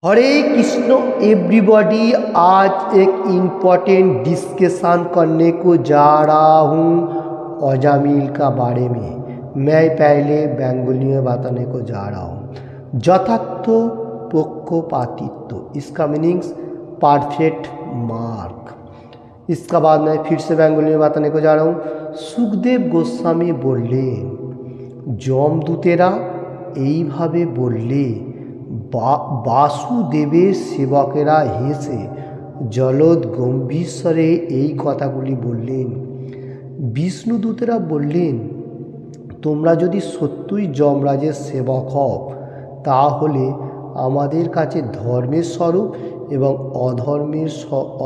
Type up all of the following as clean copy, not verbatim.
हरे Krishna everybody. आज एक important discussion करने को जा रहा हूँ अजामिल का बारे में। मैं पहले बेंगोली में बताने को जा रहा हूँ। यथार्थ पक्षपातित्व, इसका मीनिंग्स परफेक्ट मार्क। इसका बाद मैं फिर से बेंगोली में बताने को जा रहा हूँ। सुखदेव गोस्वामी बोलें जमदूतेरा এইভাবে বললে বাসুদেবের সেবকেরা হেসে জলদ গম্ভীর স্বরে এই কথাগুলি বললেন। বিষ্ণুদূতেরা বললেন, তোমরা যদি সত্যই যমরাজের সেবক হও তাহলে আমাদের কাছে ধর্মের স্বরূপ এবং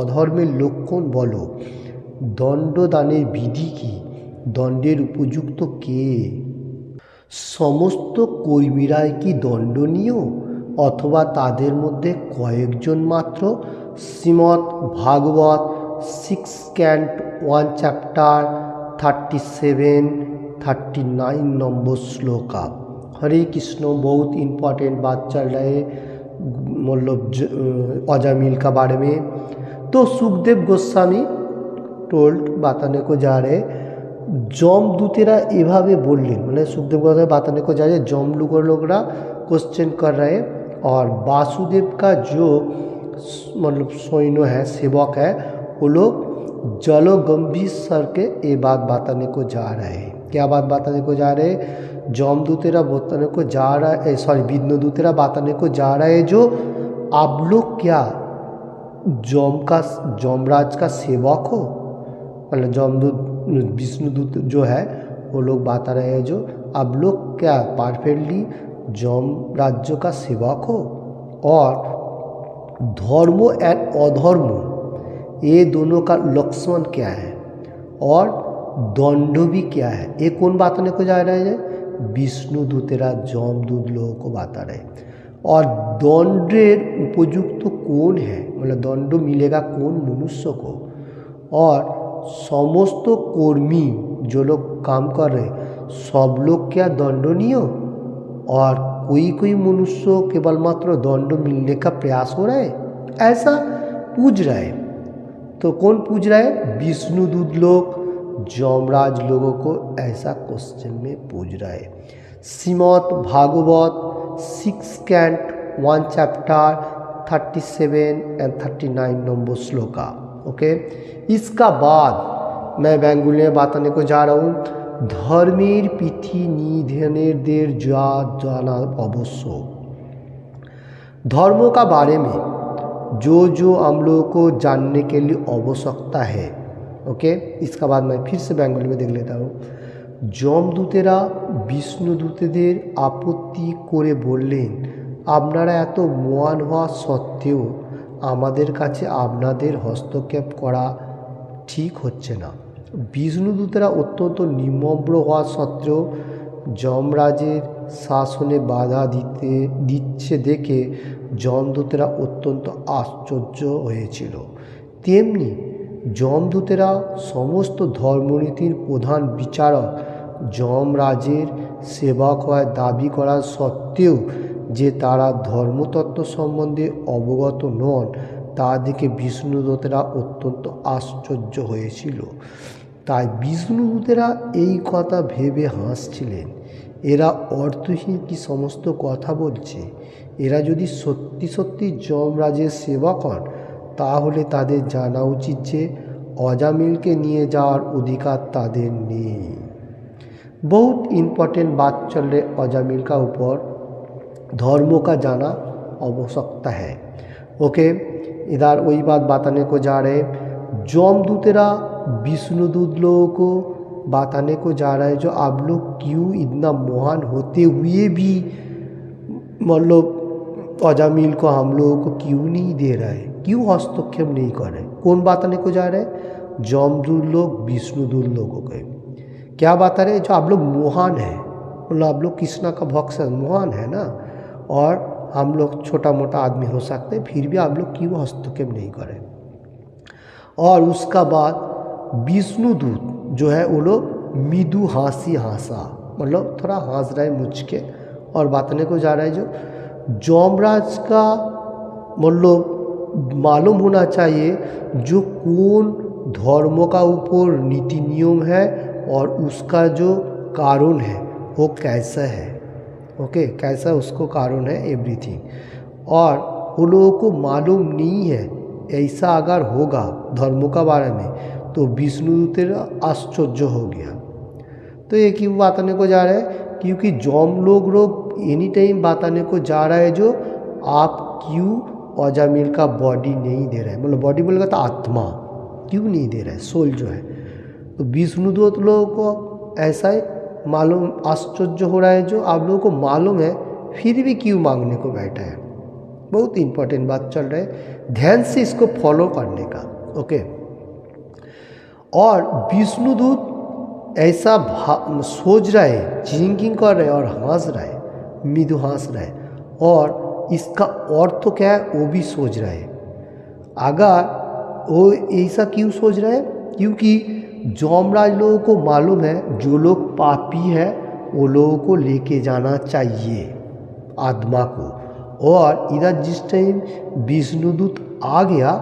অধর্মের লক্ষণ বলো। দণ্ডদানের বিধি কী? দণ্ডের উপযুক্ত কে? সমস্ত কর্মীরাই কি দণ্ডনীয় অথবা তাদের মধ্যে কয়েকজন মাত্র? শ্রীমদ্ ভাগবত 6 कैंट 1 चैप्टर 37-39 नंबर श्लोका। हरे कृष्ण। बहुत इम्पॉर्टेंट बात चल रहे मतलब अजामिल का बारे में। तो सुखदेव गोस्वामी टोल्ड बताने को जा रहे जमदूतेरा एभावे बोललें, मैंने सुखदेव गोस्वामी बताने को जा रहे लोगरा क्वेश्चन कर रहे और वासुदेव का जो मतलब सैन्य है, सेवक है, वो लोग जलो गंभीर स्वर के ये बात बताने को जा रहे हैं। क्या बात बताने को जा रहे हैं? जमदूतेरा बताने को जा रहा है, सॉरी विष्णुदूतेरा बताने को जा रहा है जो आप लोग क्या जमराज का सेवक हो। मतलब जमदूत विष्णुदूत जो है वो लोग बता रहे हैं जो आप लोग क्या परफेक्टली जम राज्य का सेवक हो। और धर्म एंड अधर्म ये दोनों का लक्षण क्या है और दंड भी क्या है, ये कौन बताने को जा रहे हैं? विष्णुदूतेरा जमदूत लोगों को बता रहे। और दंडेर उपयुक्त कौन है, मतलब दंड मिलेगा कौन मनुष्य को। और समस्त कर्मी जो लोग काम कर रहे सब लोग क्या दंडनीय और कोई मनुष्य केवल मात्र दंड मिलने का प्रयास हो रहा है, ऐसा पूछ रहा है। तो कौन पूछ रहा है? विष्णुदूत लोग जमराज लोगों को ऐसा क्वेश्चन में पूछ रहा है। Shrimad Bhagavat 6 canto 1 chapter 37-39 number shloka. Okay. इसका बाद मैं बेंगोली में बताने को जा रहा हूँ धर्मेर पीठी निधनेर जा जाना अवश्य। धर्म का बारे में जो हम लोगों को जानने के लिए आवश्यकता है। ओके। इसका बाद मैं फिर से बेंगोली में देख लेता हूँ। जमदूतेरा विष्णुदूतेদের আপত্তি করে বললেন, আপনারা এত মহান হওয়া সত্ত্বেও আমাদের কাছে আপনাদের হস্তক্ষেপ করা ঠিক হচ্ছে না। বিষ্ণুদূতেরা অত্যন্ত নিম্র হওয়া সত্ত্বেও যমরাজের শাসনে বাধা দিচ্ছে দেখে যমদূতেরা অত্যন্ত আশ্চর্য হয়েছিল। তেমনি যমদূতেরা সমস্ত ধর্মনীতির প্রধান বিচারক যমরাজের সেবক হওয়ার দাবি করা সত্ত্বেও যে তারা ধর্মতত্ত্ব সম্বন্ধে অবগত নন তা দেখে বিষ্ণুদূতেরা অত্যন্ত আশ্চর্য হয়েছিল। তাই বিষ্ণুদূতেরা এই কথা ভেবে হাসছিলেন, এরা অর্থহীন কি সমস্ত কথা বলছে। এরা যদি সত্যি সত্যি যমরাজের সেবক হন তাহলে তাদের জানা উচিত যে अजामिल নিয়ে যাওয়ার অধিকার তাদের নেই। बहुत इम्पोर्टेंट बात चल रही अजामिल का ऊपर। धर्मों का जाना आवश्यकता है। ओके। इधर वही बात बताने को जा रहे जमदूतेरा विष्णुदूत लोगों को बताने को जा रहा है जो आप लोग क्यों इतना महान होते हुए भी मतलब अजामिल को हम लोगों को क्यों नहीं दे रहा है, क्यों हस्तक्षेप नहीं कर रहे। कौन बताने को जा रहे? जमदूत लोग विष्णुदूत लोगों को क्या बता रहे? जो आप लोग महान हैं, मतलब आप लोग कृष्णा का भक्त महान है ना, और हम लोग छोटा मोटा आदमी हो सकते हैं, फिर भी आप लोग क्यों हस्तक्षेप नहीं करें। और उसका बाद विष्णुदूत जो है वो लोग मृदु हंसा, मतलब थोड़ा हंस रहे मुझके और बताने को जा रहा है जो যমরাজ का मतलब मालूम होना चाहिए जो कौन धर्म का ऊपर नीति नियम है और उसका जो कारण है वो कैसा है। ओके, कैसा उसको कारण है एवरीथिंग। और वो लोगों को मालूम नहीं है, ऐसा अगर होगा धर्मों का बारे में तो विष्णुदूतेर आश्चर्य हो गया। तो ये क्यों बताने को जा रहा है, क्योंकि जॉम लोग एनी टाइम बताने को जा रहा है जो आप क्यों अजामिल का बॉडी नहीं दे रहे हैं, मतलब बॉडी बोलेगा तो आत्मा क्यों नहीं दे रहा है, सोल जो है। तो विष्णुदूत लोगों को ऐसा ही मालूम आश्चर्य हो रहा है जो आप लोगों को मालूम है फिर भी क्यों मांगने को बैठा है। बहुत इंपॉर्टेंट बात चल रहा है, ध्यान से इसको फॉलो करने का। ओके, और विष्णुदूत ऐसा सोच रहा है, थिंकिंग कर रहे और हंस रहा है, मृदु हंस रहा है, और इसका अर्थ तो क्या है वो भी सोच रहा है। अगर वो ऐसा क्यों सोच रहा है, क्योंकि जमराज लोगों को मालूम है जो लोग पापी है वो लोगों को लेके जाना चाहिए आत्मा को, और इधर जिस टाइम विष्णुदूत आ गया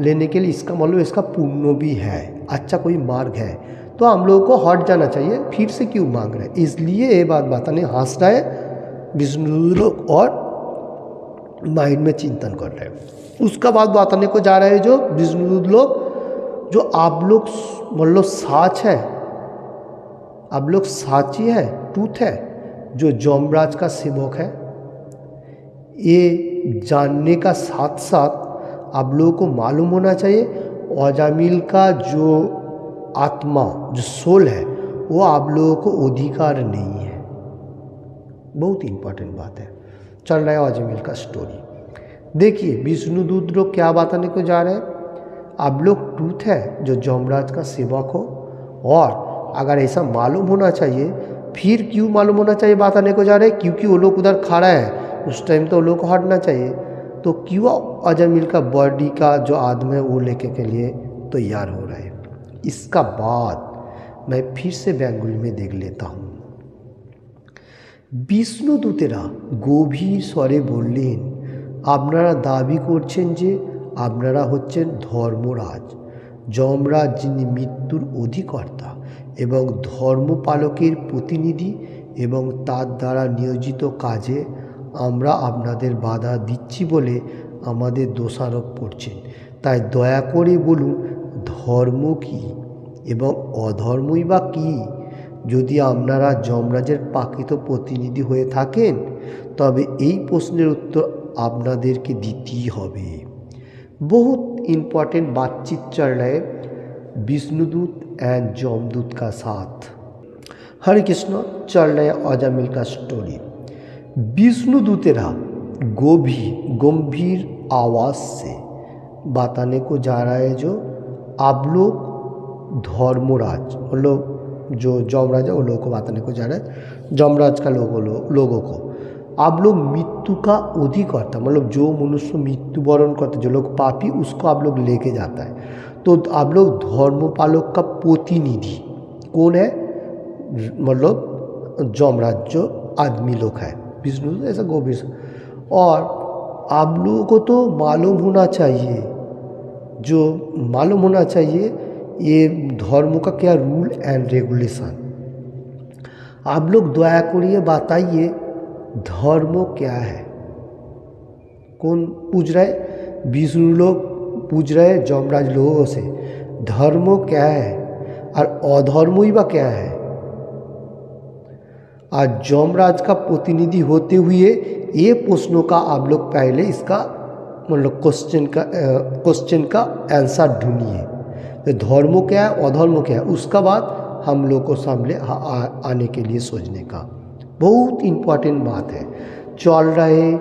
लेने के लिए, इसका मतलब इसका पुण्य भी है, अच्छा कोई मार्ग है, तो हम लोगों को हट जाना चाहिए, फिर से क्यों मांग रहे हैं। इसलिए ये बात बताने हंस रहा है विष्णुदूत लोग और माइंड में चिंतन कर रहे हैं। उसका बाद बताने को जा रहे हैं जो विष्णुदूत लोग, जो आप लोग मतलब साच है, आप लोग साची है, ट्रूथ है, जो जमराज का सेवक है, ये जानने का साथ साथ आप लोगों को मालूम होना चाहिए अजामिल का जो आत्मा जो सोल है वो आप लोगों को अधिकार नहीं है। बहुत इंपॉर्टेंट बात है, चल रहा है अजामिल का स्टोरी। देखिए विष्णुदूत लोग क्या बताने को जा रहे हैं, आप लोग ट्रूथ है जो जमराज का सेवक हो, और अगर ऐसा मालूम होना चाहिए, फिर क्यों मालूम होना चाहिए बताने को जा रहे हैं, क्योंकि वो लोग उधर खड़ा है उस टाइम तो वो लोग को हटना चाहिए, तो क्यों अजामिल का बॉडी का जो आदमी है वो लेके के लिए तैयार हो रहा है। इसका बाद मैं फिर से बेंगुली में देख लेता हूँ। বিষ্ণুদূতেরা গভীর স্বরে বললেন, আপনারা দাবি করছেন যে আপনারা হচ্ছেন ধর্মরাজ, যমরাজ যিনি মৃত্যুর অধিকর্তা এবং ধর্মপালকের প্রতিনিধি, এবং তার দ্বারা নিয়োজিত কাজে আমরা আপনাদের বাধা দিচ্ছি বলে আমাদের দোষারোপ করছেন। তাই দয়া করে বলুন ধর্ম কী এবং অধর্মই বা কী। যদি আপনারা যমরাজের প্রকৃত প্রতিনিধি হয়ে থাকেন তবে এই প্রশ্নের উত্তর আপনাদেরকে দিতেই হবে। बहुत इम्पॉर्टेंट बातचीत चल रहा है विष्णुदूत एंड जमदूत का साथ। हरे कृष्ण, चल रहा है अजामिल का स्टोरी। विष्णुदूतेरा गंभीर आवाज़ से बताने को जा रहा है जो आप लोग धर्मराज मतलब जो जमराज है वो लोगों को बताने को जा रहा है, जमराज का लोगों को आप लोग मृत्यु का अधिकर्ता, मतलब जो मनुष्य मृत्युवरण करते, जो लोग पापी उसको आप लोग लेके जाता है, तो आप लोग धर्मपालक का प्रतिनिधि कौन है, मतलब जमराज जो आदमी लोग है, विष्णु ऐसा गोबीर से। और आप लोगों को तो मालूम होना चाहिए, जो मालूम होना चाहिए ये धर्म का क्या रूल एंड रेगुलेशन। आप लोग दया करिए बताइए धर्म क्या है। कौन पूछ रहा है, विष्णु लोग पूछ रहे हैं जमराज लोगों से धर्म क्या है और अधर्म ही वा क्या है। आज जमराज का प्रतिनिधि होते हुए ये प्रश्नों का आप लोग पहले इसका मतलब क्वेश्चन का आंसर ढूंढिए, तो धर्म क्या है अधर्म क्या है, उसका बाद हम लोग को सामने आने के लिए सोचने का। बहुत इम्पोर्टेंट बात है, चल रहे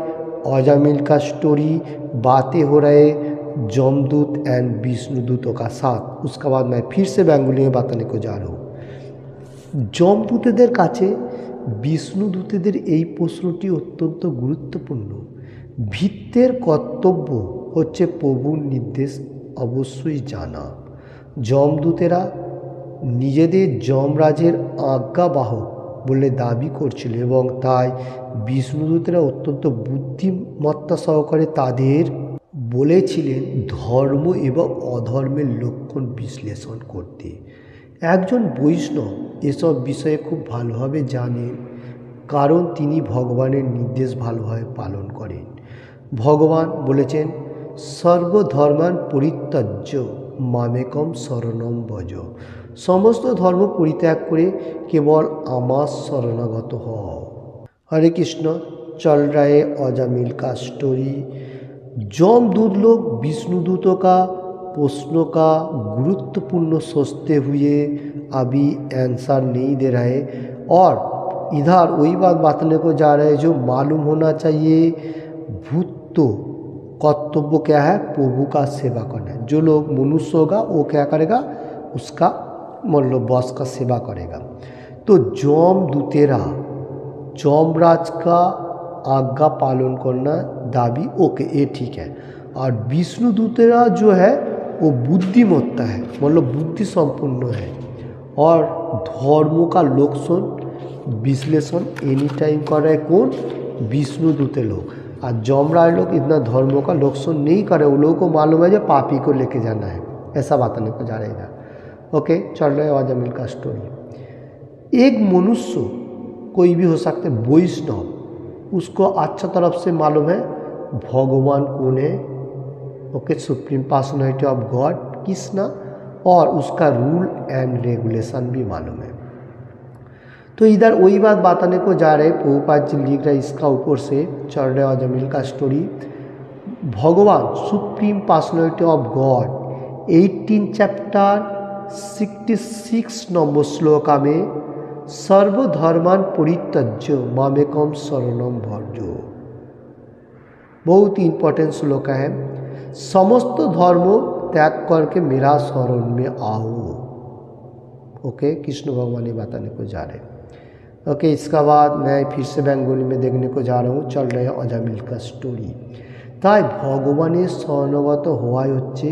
अजामिल का स्टोरी, बातें हो रहे जमदूत एंड विष्णुदूतों का साथ। उसके बाद मैं फिर से बेंगुली में बताने को जा रहा हूँ। जमदूतদের কাছে বিষ্ণুদূতদের এই প্রশ্নটি অত্যন্ত গুরুত্বপূর্ণ। ভৃত্যের কর্তব্য হচ্ছে প্রভুর নির্দেশ অবশ্যই জানা। জমদূতেরা নিজেদের যমরাজের আজ্ঞাবাহক বলে দাবি করছিল এবং তাই বিষ্ণুদূতেরা অত্যন্ত বুদ্ধিমত্তা সহকারে তাদের বলেছিলেন ধর্ম এবং অধর্মের লক্ষণ বিশ্লেষণ করতে। একজন বৈষ্ণব এসব বিষয়ে খুব ভালোভাবে জানেন, কারণ তিনি ভগবানের নির্দেশ ভালোভাবে পালন করেন। ভগবান বলেছেন সর্বধর্মান পরিত্যাজ্য মামেকম শরণম ভজ, সমস্ত ধর্ম পরিত্যাগ করে কেবল আমার শরণাগত হও। हरे कृष्ण। चल रहे अजामिल का स्टोरी। जमदूत लोग विष्णुदूतों का प्रश्नों का गुरुत्वपूर्ण सोचते हुए अभी आंसर नहीं दे रहे, और इधर वही बात बताने को जा रहे हैं जो मालूम होना चाहिए। भूत तो कर्तव्य क्या है? प्रभु का सेवा करना है। जो लोग मनुष्य होगा वो क्या करेगा? उसका मतलब बॉस का सेवा करेगा। तो जमदूतेरा जमराज का आज्ञा पालन करना दाबी ओके, ये ठीक है। और विष्णुदूतेरा जो है वो बुद्धिमत्ता है, मतलब बुद्धि संपन्न है, और धर्मों का लक्षण विश्लेषण एनी टाइम कर रहे कौन? विष्णुदूते लोग। और जमराज लोग इतना धर्मों का लक्षण नहीं करे, वो लोगों को मालूम है जो पापी को लेके जाना है, ऐसा बताने को जा रहेगा। ओके, चल रहे अजामिल का स्टोरी। एक मनुष्य कोई भी हो सकते, वैष्णव, उसको अच्छा तरफ से मालूम है भगवान कौन है। Okay, supreme personality of God Krishna, और उसका रूल एंड रेगुलेशन भी मालूम है। तो इधर वही बात बताने को जा रहे, प्रभुपाद जी लिख रहे इसका ऊपर से। चल रहे अजामिल का स्टोरी। भगवान supreme personality of God 18 chapter 66 number shloka में सर्वधर्मान परित्यज्य मामेकम शरणम भज, बहुत इंपॉर्टेंट श्लोक है। समस्त धर्म त्याग करके मेरा शरण में आओ। ओके, कृष्ण भगवान ये बताने को जा रहे हैं। ओके, इसका बाद मैं फिर से बंगाली में देखने को जा रहा हूँ। चल रहे अजामिल का स्टोरी। তাই ভগবানের শরণাগত হওয়াই হচ্ছে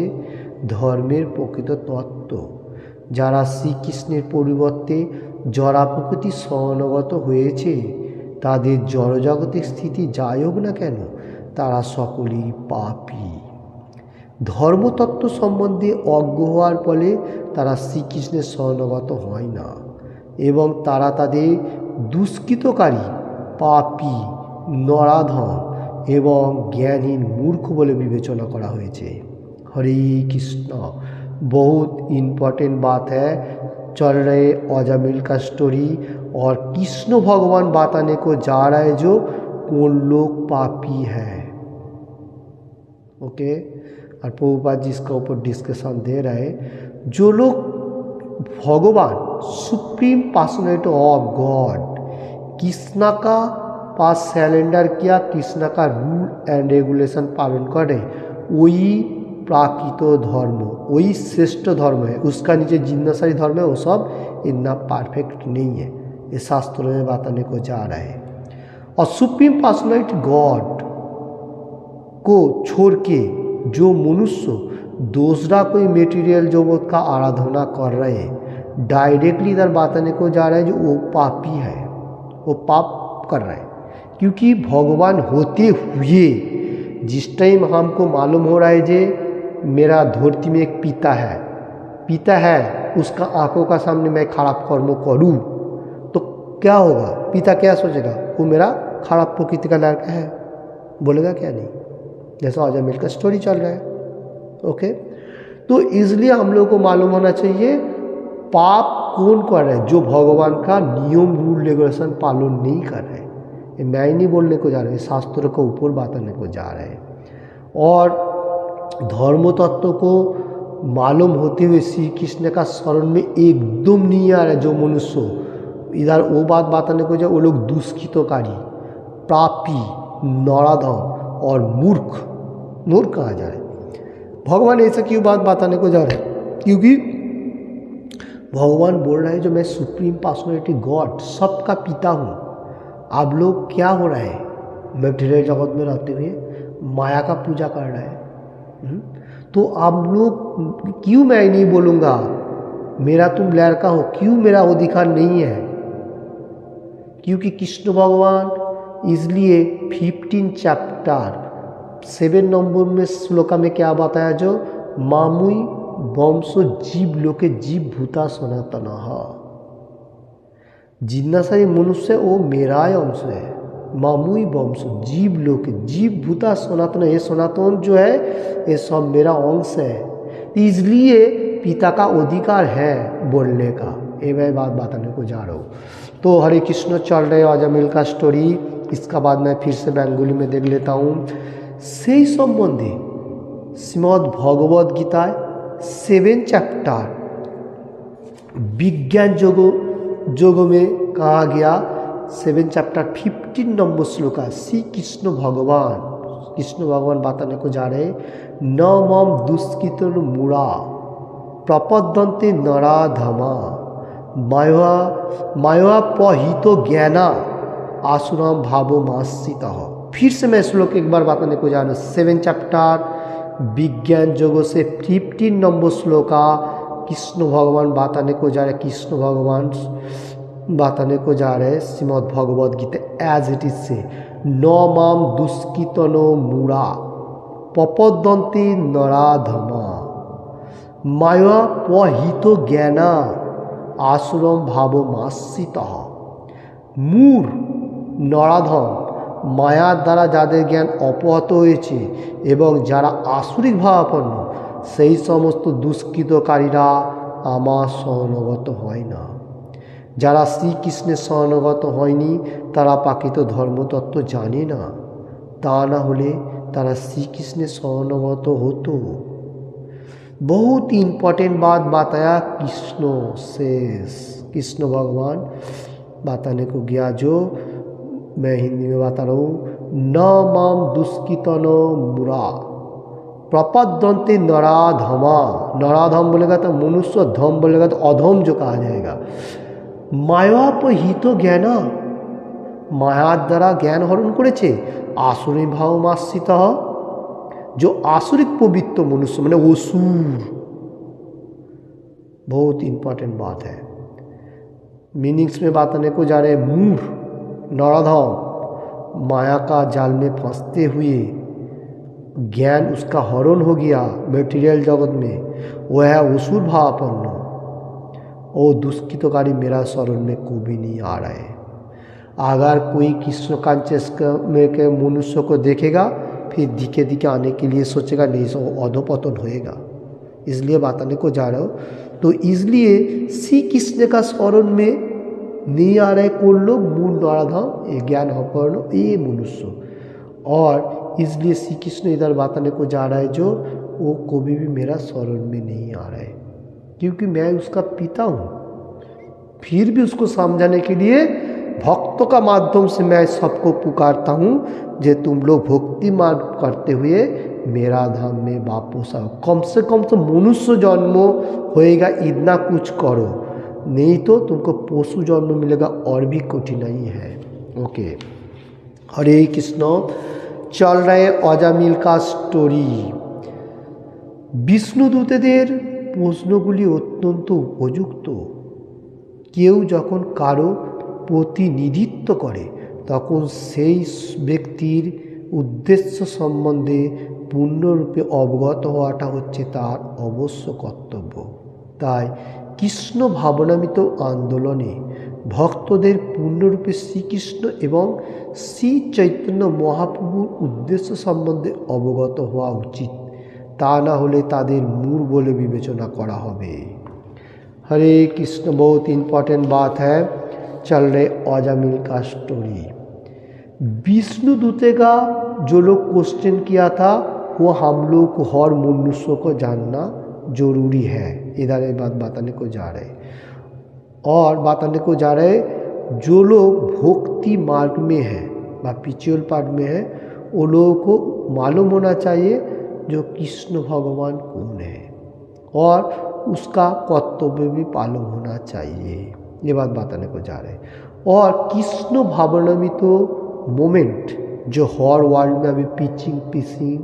ধর্মের প্রকৃত তত্ত্ব। যারা শ্রীকৃষ্ণের পরিবর্তে জড়া প্রকৃতির শরণাগত হয়েছে, তাদের জড়জাগতিক স্থিতি যাই হোক না কেন, তারা সকলেই পাপী। ধর্মতত্ত্ব সম্বন্ধে অজ্ঞ হওয়ার ফলে তারা শ্রীকৃষ্ণের শরণাগত হয় না, এবং তারা তাদের দুষ্কৃতকারী, পাপী, নরাধম এবং জ্ঞানহীন মূর্খ বলে বিবেচনা করা হয়েছে। हरे कृष्ण। बहुत इम्पोर्टेंट बात है। चल रहे अजामिल का स्टोरी, और कृष्ण भगवान बताने को जा रहा है जो कौन लोग पापी है। ओके, और प्रभुपाद जी इसका ऊपर डिस्कशन दे रहे, जो लोग भगवान supreme personality of God Krishna का पास सरेंडर किया, कृष्णा का रूल एंड रेगुलेशन पालन करे, वही प्राकृत धर्म, वही श्रेष्ठ धर्म है। उसका नीचे जितना सारी धर्म है वो सब इतना परफेक्ट नहीं है, ये शास्त्रों में बताने को जा रहा है। और सुप्रीम पर्सनैलिटी गॉड को छोड़ के जो मनुष्य दूसरा कोई मेटीरियल जगत का आराधना कर रहे हैं, डायरेक्टली इधर बताने को जा रहा है जो वो पापी है, वो पाप कर रहा है। क्योंकि भगवान होते हुए जिस टाइम हमको मालूम हो रहा है जे मेरा धरती में एक पिता है, उसका आंखों का सामने मैं खराब कर्म करूँ तो क्या होगा? पिता क्या सोचेगा? वो मेरा खराब प्रकृति का लड़का है, बोलेगा क्या? नहीं। जैसा अजामिल का स्टोरी चल रहा है। ओके, तो इसलिए हम लोग को मालूम होना चाहिए पाप कौन कर रहा है? जो भगवान का नियम रूल रेगुलेशन पालन नहीं कर रहे। ये मैं ही नहीं बोलने को जा रहा है, शास्त्रों के ऊपर बताने को जा रहे हैं। और धर्म तत्व को मालूम होते हुए श्री कृष्ण का शरण में एकदम नहीं आ रहा है जो मनुष्य, इधर वो बात बताने को जाए, वो लोग दुष्कृतकारी, पापी, नराधम और मूर्ख कहा जा रहा है। भगवान ऐसा क्यों बात बताने को जा रहे हैं? क्योंकि भगवान बोल रहा है जो मैं सुप्रीम पर्सनैलिटी गॉड सबका पिता हूँ। आप लोग क्या हो रहा है? मटेरियल जगत में रहते हुए माया का पूजा कर रहा है। तो आप लोग क्यों, मैं नहीं बोलूँगा मेरा तुम लड़का हो, क्यों मेरा अधिकार नहीं है? क्योंकि कृष्ण भगवान इसलिए 15 चैप्टर 7 नंबर में श्लोका में क्या बताया, जो मामुई वंश जीव लोके जीव भूता सनातन, जितना सारी मनुष्य वो मेरा ही अंश है। मामुई वंश जीव लोके जीव भूता सनातन, ये सनातन जो है ये सब मेरा अंश है, इसलिए पिता का अधिकार है बोलने का। ये मैं बात बताने को जा रहा हूँ। तो हरे कृष्ण चल रहे अजामिल का स्टोरी, इसका बाद मैं फिर से बेंगोली में देख लेता हूँ। से संबंधी श्रीमद् भगवद गीता 7 चैप्टर विज्ञान योग में कहा गया 7 चैप्टर 15 नंबर श्लोक का श्री कृष्ण भगवान बताने को जा रहे, न मम दुष्कृत मूढ़ा प्रपद्यन्ते नराधमा मायापहितो ज्ञाना आसुरम भावमाश्रितः। फिर से मैं श्लोक एक बार बताने को जा रहा हूँ। 7 चैप्टर विज्ञान योग से 15 नंबर श्लोक का कृष्ण भगवान बताने को जा रहे, कृष्ण भगवान बताने को जा रहे Shrimad Bhagavad Gita as it is से, न माम दुष्कृतनो मूढ़ा प्रपद्यन्ते नराधमा मायापहितो ज्ञाना आसुरम भावमाश्रितः। मूढ़ নরাধম মায়ার দ্বারা যাদের জ্ঞান অপহত হয়েছে এবং যারা আসুরিক ভাবাপন্ন, সেই সমস্ত দুষ্কৃতকারীরা আমার শরণাগত হয় না। যারা শ্রীকৃষ্ণের শরণাগত হয়নি তারা প্রকৃত ধর্মতত্ত্ব জানে না, তা না হলে তারা শ্রীকৃষ্ণের শরণাগত হতো। बहुत इम्पोर्टेंट बात बताया कृष्ण भगवान बताने को गया, जो मैं हिंदी में बता रहा हूँ। न माम दुष्कृतनो मूढ़ा प्रपद्यन्ते नराधमा, नराधम बोलेगा तो मनुष्य, धम बोलेगा तो अधम जो कहा जाएगा। मायापहितो ज्ञान, मायार द्वारा ज्ञान हरण करेছে, आसुरी भावमाश्रित, जो आसुरिक पवित्र मनुष्य माने असुर। बहुत इम्पोर्टेंट बात है, मीनिंग्स में बताने को जा रहे। मूढ़ नराधम माया का जाल में फंसते हुए ज्ञान उसका हरण हो गया मटेरियल जगत में, वह है असुर भावापन्न और दुष्कृतकारी मेरा शरण में कभी नहीं आ रहा है। अगर कोई कृष्ण कॉन्शियस में के मनुष्य को देखेगा फिर दिखे दिखे आने के लिए सोचेगा नहीं, सो अधोपतन होएगा, इसलिए बताने को जा रहा हूँ। तो इसलिए श्री कृष्ण का शरण में नहीं आ रहे कौन लोग, मूल नराधम, ये ज्ञान अपहरण, ये मनुष्य, और इसलिए श्री कृष्ण इधर बताने को जा रहा है जो वो कभी भी मेरा शरण में नहीं आ रहा है, क्योंकि मैं उसका पिता हूँ। फिर भी उसको समझाने के लिए भक्तों का माध्यम से मैं सबको पुकारता हूँ, जे तुम लोग भक्ति मार्ग करते हुए मेरा धाम में वापस आओ। कम से कम तो मनुष्य जन्म होएगा, इतना कुछ करो, नहीं तो तुमको पशु जन्म मिलेगा और भी कठिनाई है। ओके, हरे कृष्ण। चल रहे अजामिल का स्टोरी। বিষ্ণুদূতেদের প্রশ্নগুলি অত্যন্ত উপযুক্ত। কেউ যখন কারো প্রতিনিধিত্ব করে তখন সেই ব্যক্তির উদ্দেশ্য সম্বন্ধে পূর্ণরূপে অবগত হওয়াটা হচ্ছে তার অবশ্য কর্তব্য। তাই কৃষ্ণ ভাবনামিত আন্দোলনে ভক্তদের পূর্ণরূপে শ্রীকৃষ্ণ এবং শ্রী চৈতন্য মহাপ্রভুর উদ্দেশ্য সম্বন্ধে অবগত হওয়া উচিত, তা না হলে তাদের মূঢ় বলে বিবেচনা করা হবে। हरे कृष्ण। बहुत इम्पोर्टेंट बात है, चल रहे अजामिल का स्टोरी। विष्णु दूते का जो लोग क्वेश्चन किया था वो हम लोग को हर मनुष्य को जानना जरूरी है। इधर ये बात बताने को जा रहे और बताने को जा रहे जो लोग भक्ति मार्ग में है व पिछुअल पार्ट में है, वो लोगों को मालूम होना चाहिए जो कृष्ण भगवान कौन है और उसका कर्तव्य भी पालन होना चाहिए। ये बात बताने को जा रहे हैं। और कृष्ण भावनामित तो मोमेंट जो हर वर्ल्ड में अभी पिचिंग पिसिंग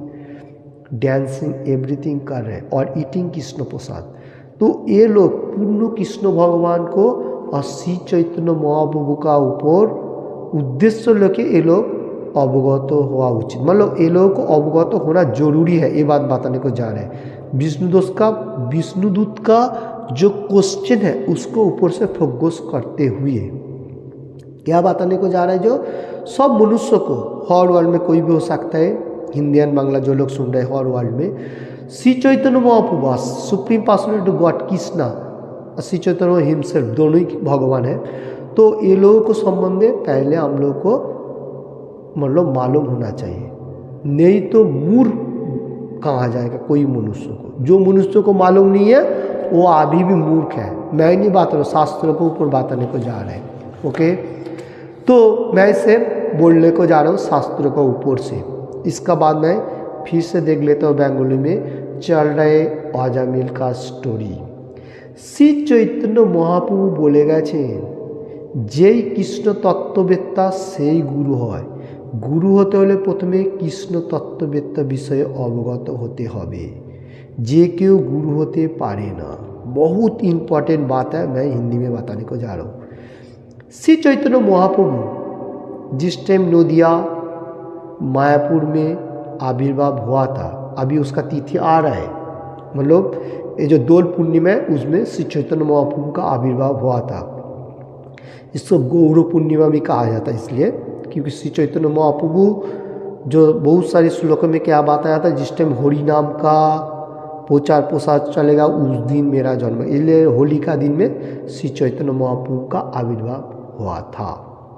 डांसिंग एवरीथिंग कर रहे हैं और ईटिंग कृष्ण प्रसाद, तो ये लोग पूर्ण कृष्ण भगवान को और श्री चैतन्य महाप्रभु का ऊपर उद्देश्य लेके ये लोग अवगत हुआ उचित, मतलब ये लोगों को अवगत होना जरूरी है, ये बात बताने को जा रहे हैं। विष्णुदूत का जो क्वेश्चन है उसको ऊपर से फोकस करते हुए क्या बताने को जा रहा है, जो सब मनुष्य को, हर वर्ल्ड में कोई भी हो सकता है, हिंदी एंड बांग्ला जो लोग सुन रहे हैं हर वर्ल्ड में, Shri Chaitanya Mahaprabhu supreme personality God Krishna, Shri Chaitanya himself दोनों ही भगवान है। तो ये लोगों को संबंध पहले हम लोग को मतलब मालूम होना चाहिए, नहीं तो मूर्ख कहा जाएगा कोई मनुष्य को। जो मनुष्य को मालूम नहीं है वो अभी भी मूर्ख है। मैं नहीं बात रहा, शास्त्रों को ऊपर बताने को जा रहे हैं। ओके, तो मैं इसे बोलने को जा रहा हूँ शास्त्रों को ऊपर से। इसका बाद मैं फिर से देख लेता हूँ बेंगोली में चल रहे अजामिल का स्टोरी। श्री चैतन्य महाप्रभु बोले গেছেন যেই কৃষ্ণ তত্ত্ববেত্তা সেই গুরু হয়। গুরু হতে হলে প্রথমে কৃষ্ণ তত্ত্ববেত্তা বিষয়ে অবগত হতে হবে, যে কেউ गुरु होते पारे ना। बहुत इम्पोर्टेंट बात है, मैं हिंदी में बताने को जा रहा हूँ। श्री चैतन्य महाप्रभु जिस टाइम नदिया मायापुर में आविर्भाव हुआ था, अभी उसका तिथि आ रहा है, मतलब ये जो दोल पूर्णिमा है उसमें श्री चैतन्य महाप्रभु का आविर्भाव हुआ था। इसको गौरव पूर्णिमा भी कहा जाता है, इसलिए क्योंकि श्री चैतन्य महाप्रभु जो बहुत सारे श्लोकों में क्या बताया था, जिस टाइम हरि नाम का प्रचार प्रसार चलेगा उस दिन मेरा जन्म, इसलिए होली का दिन में श्री चैतन्य महाप्रभु का आविर्भाव हुआ था।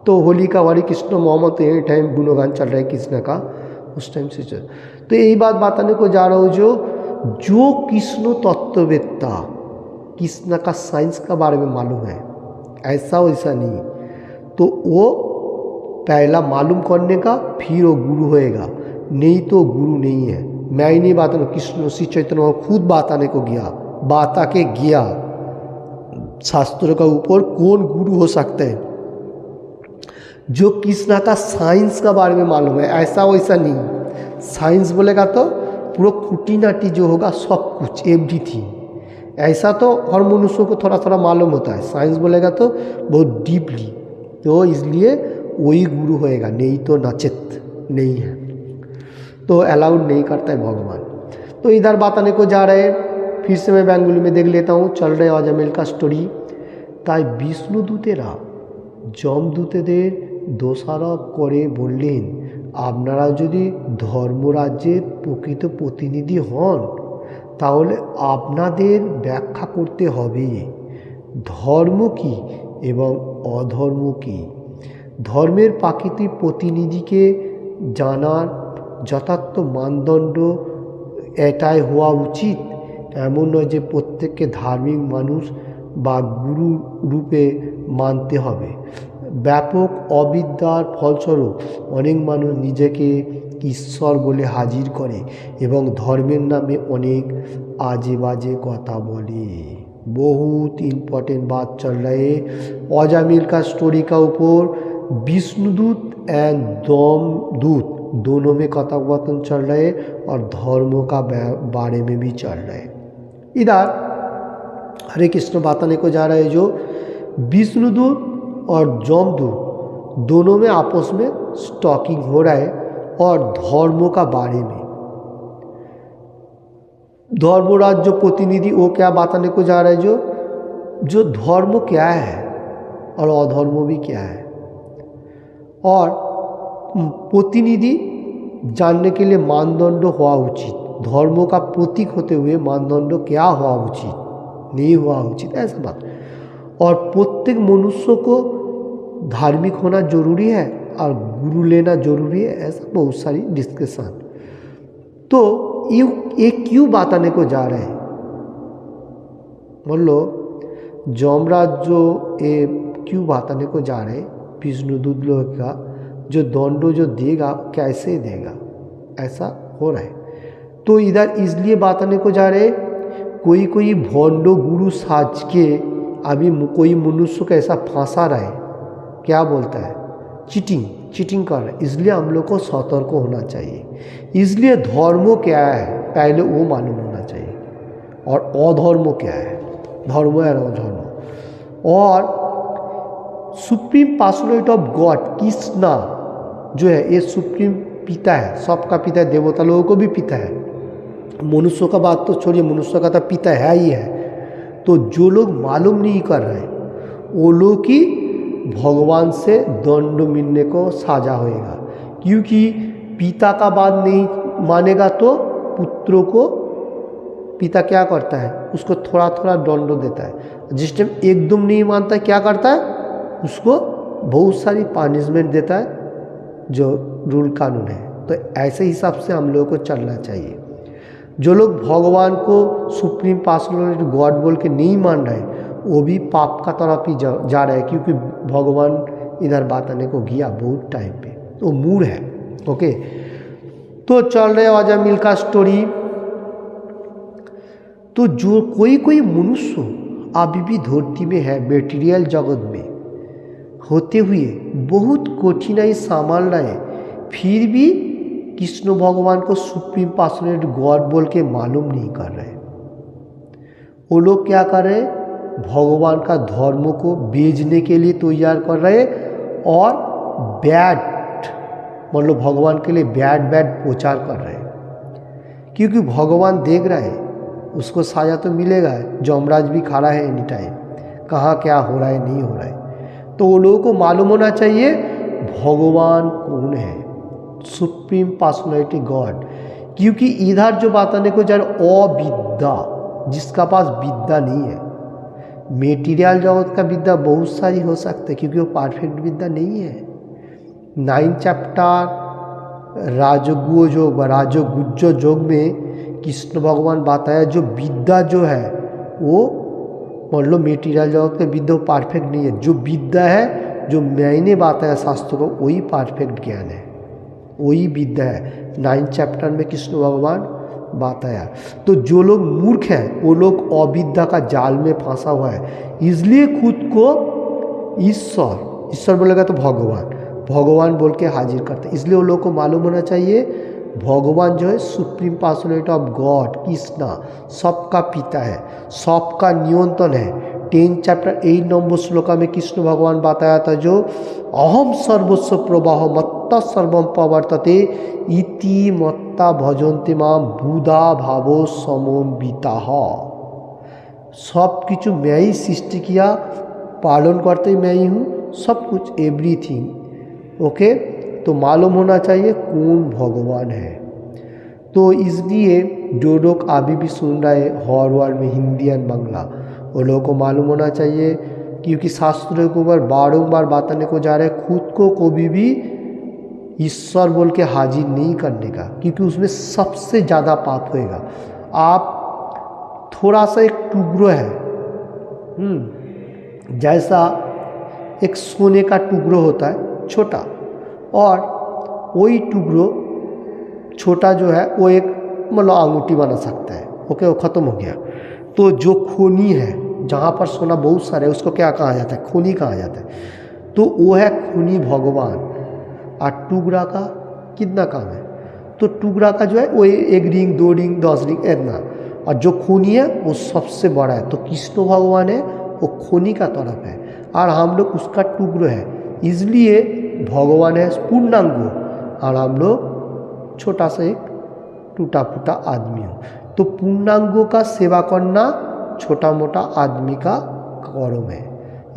तो होली का हरे कृष्ण मोहम्मद, तो यही टाइम गुणगान चल रहा है कृष्ण का, उस टाइम से चल। तो यही बात बताने को जा रहा हूँ, जो कृष्ण तत्ववेत्ता, कृष्ण का साइंस का बारे में मालूम है, ऐसा वैसा नहीं, तो वो पहला मालूम करने का फिर वो गुरु होएगा, नहीं तो गुरु नहीं है। मैं ही नहीं बात, कृष्ण श्री चैतन्य खुद बताने को गया शास्त्रों का ऊपर कौन गुरु हो सकते हैं, जो कृष्णा का साइंस का बारे में मालूम है, ऐसा वैसा नहीं। साइंस बोलेगा तो पूरा खूटीनाटी जो होगा सब कुछ एवरीथिंग, ऐसा तो हर मनुष्य को थोड़ा थोड़ा मालूम होता है, साइंस बोलेगा तो बहुत डीपली, तो इसलिए वही गुरु होएगा, नहीं तो नचित नहीं है, तो अलाउड नहीं करता है भगवान। तो इधर बात आने को जा रहे हैं, फिर से मैं बेंगोली में देख लेता हूँ चल रहे अजामिल का स्टोरी। তাই বিষ্ণুদূতেরা যমদূতেদের দোষারোপ করে বললেন, আপনারা যদি ধর্মরাজ্যের প্রকৃত প্রতিনিধি হন তাহলে আপনাদের ব্যাখ্যা করতে হবে ধর্ম কী এবং অধর্ম কী। ধর্মের প্রাকৃতিক প্রতিনিধিকে জানার যথার্থ মানদণ্ড এটাই হওয়া উচিত, এমন নয় যে প্রত্যেককে ধার্মিক মানুষ বা গুরু রূপে মানতে হবে। ব্যাপক অবিদ্যার ফলস্বরূপ অনেক মানুষ নিজেকে ঈশ্বর বলে হাজির করে এবং ধর্মের নামে অনেক आजे बाजे কথা বলে। बहुत इम्पोर्टेंट बात चल रही है अजामिल का स्टोरी का ऊपर। विष्णुदूत एंड दमदूत दोनों में कथाकथन चल रहे और धर्मों का बारे में भी चल रहे। इधर हरे कृष्ण बताने को जा रहे हैं, जो विष्णुदूत और जमदूत दोनों में आपस में स्टॉकिंग हो रहा है और धर्मों का बारे में। धर्मराज जो प्रतिनिधि वो क्या बताने को जा रहा है, जो धर्म क्या है और अधर्म भी क्या है, और प्रतिनिधि जानने के लिए मानदंड हुआ उचित, धर्मों का प्रतीक होते हुए मानदंड क्या हुआ उचित नहीं हुआ उचित, ऐसा बात। और प्रत्येक मनुष्य को धार्मिक होना जरूरी है और गुरु लेना जरूरी है, ऐसा बहुत सारी डिस्कशन। तो ये क्यों बताने को जा रहे हैं, मतलब जमराज जो ये क्यों बताने को जा रहे हैं, विष्णुदूत लोग का जो दंड जो देगा कैसे देगा, ऐसा हो रहा है। तो इधर इसलिए बताने को जा रहे हैं, कोई भोंडो गुरु साज के अभी कोई मनुष्य को ऐसा फंसा रहा है, क्या बोलता है चीटिंग कर रहा है, इसलिए हम लोग को सतर्क होना चाहिए। इसलिए धर्म क्या है पहले वो मालूम होना चाहिए, और अधर्म क्या है, धर्म है अधर्म। और supreme personality of God Krishna जो है ये सुप्रीम पिता है, सबका पिता है, देवता लोगों को भी पिता है। मनुष्यों का बात तो छोड़िए, मनुष्य का तो पिता है ही है। तो जो लोग मालूम नहीं कर रहे वो लोग की भगवान से दंड मिलने को साजा होएगा, क्योंकि पिता का बात नहीं मानेगा तो पुत्रों को पिता क्या करता है, उसको थोड़ा थोड़ा दंड देता है। जिस टाइम एकदम नहीं मानता है क्या करता है, उसको बहुत सारी पनिशमेंट देता है, जो रूल कानून है। तो ऐसे हिसाब से हम लोगों को चलना चाहिए। जो लोग भगवान को सुप्रीम पर्सनैलिटी गॉड बोल के नहीं मान रहे वो भी पाप का तरफ ही जा रहे हैं, क्योंकि भगवान इधर बताने को गया बहुत टाइम पे, तो मूड है। ओके, तो चल रहे अजामिल का स्टोरी। तो जो कोई मनुष्य अभी भी धरती में है, मेटीरियल जगत में होते हुए बहुत कठिनाई संभाल रहे, फिर भी कृष्ण भगवान को सुप्रीम पर्सनैलिटी गॉड बोल के मालूम नहीं कर रहे। वो लोग क्या कर रहे, भगवान का धर्म को बेचने के लिए तैयार कर रहे और बैड मतलब भगवान के लिए बैड प्रचार कर रहे हैं, क्योंकि भगवान देख रहा है उसको साजा तो मिलेगा। जमराज भी खड़ा है एनी टाइम, कहाँ क्या हो रहा है नहीं हो रहा है। तो वो लोगों को मालूम होना चाहिए भगवान कौन है, सुप्रीम पर्सनैलिटी गॉड। क्योंकि इधर जो बताने को जा रहा अविद्या, जिसका पास विद्या नहीं है, मेटीरियल जगत का विद्या बहुत सारी हो सकता है, क्योंकि वो परफेक्ट विद्या नहीं है। 9 चैप्टर राजगुज्जो योग में कृष्ण भगवान बताया जो विद्या जो है वो मतलब मेटीरियल जगत का विद्या परफेक्ट नहीं है। जो विद्या है जो मैंने बताया शास्त्र को वही परफेक्ट ज्ञान है, वही विद्या है। 9 चैप्टर में कृष्ण भगवान बताया। तो जो लोग मूर्ख हैं वो लोग अविद्या का जाल में फंसा हुआ है, इसलिए खुद को ईश्वर बोलेगा तो भगवान बोल के हाजिर करते। इसलिए वो लोग को मालूम होना चाहिए भगवान जो है supreme personality of God Krishna सबका पिता है, सबका नियंत्रण है। 10 चैप्टर 8 नंबर श्लोका में कृष्ण भगवान बताया था जो अहम सर्वस्व प्रवाह मत्ता सर्वम प्रवर्तते इति मत्ता भजन्ते माम बुधा भावो समन्विता। सब कुछ मैं ही सृष्टि किया, पालन करते मैं ही हूँ, सब कुछ एवरीथिंग। ओके, तो मालूम होना चाहिए कौन भगवान है। तो इसलिए जो लोग अभी भी सुन रहे हर वर्ड में हिंदी एंड बांग्ला, वो लोगों को मालूम होना चाहिए, क्योंकि शास्त्रों के ऊपर बारंबार बताने को जा रहे हैं खुद को कभी भी ईश्वर बोल के हाजिर नहीं करने का, क्योंकि उसमें सबसे ज़्यादा पाप होएगा। आप थोड़ा सा एक टुकड़ा है, जैसा एक सोने का टुकड़ा होता है छोटा, और वही टुकड़ो छोटा जो है वो एक मतलब अंगूठी बना सकता है। ओके, वो ख़त्म हो गया। तो जो खूनी है जहाँ पर सोना बहुत सारा है उसको क्या कहा जाता है, खूनी कहा जाता है। तो वो है खूनी भगवान। और टुकड़ा का कितना काम है, तो टुकड़ा का जो है वो 1 रिंग 2 रिंग 10 रिंग इतना, और जो खूनी है वो सबसे बड़ा है। तो कृष्ण भगवान है वो खूनी का तरफ है और हम लोग उसका टुकड़ा है, इसलिए भगवान है पूर्णांगो और हम लोग छोटा सा एक टूटा फूटा आदमी हो। तो पूर्णांगों का सेवा करना छोटा मोटा आदमी का कर्म है,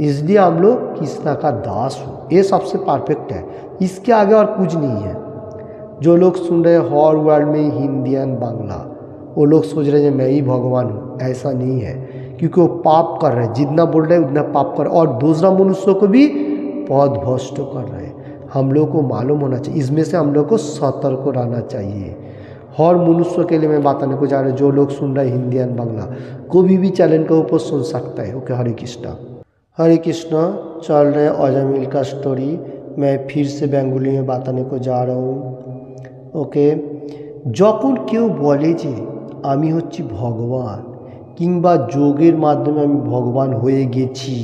इसलिए हम लोग कृष्णा का दास हो। ये सबसे परफेक्ट है, इसके आगे और कुछ नहीं है। जो लोग सुन रहे हर वर्ल्ड में हिंदी एंड बांग्ला, वो लोग सोच रहे हैं मैं ही भगवान हूँ, ऐसा नहीं है, क्योंकि वो पाप कर रहे हैं, जितना बोल रहे हैं उतना पाप कर रहे हैं और दूसरा मनुष्यों को भी पद भ्रष्ट कर रहे हैं। हम लोग को मालूम होना चाहिए, इसमें से हम लोग को सतर्क रहना चाहिए। हर मनुष्य के लिए मैं बताने को जा रहा हूँ, जो लोग सुन रहे हैं हिंदी एंड बांग्ला कोई भी चैनल के ऊपर सुन सकता है। ओके, हरे कृष्णा। चल रहे अजामिल का स्टोरी मैं फिर से बेंगली में बताने को जा रहा हूँ। ओके, যখন কেউ বলে যে আমি হচ্ছি ভগবান কিংবা যোগের মাধ্যমে আমি ভগবান হয়ে গেছি,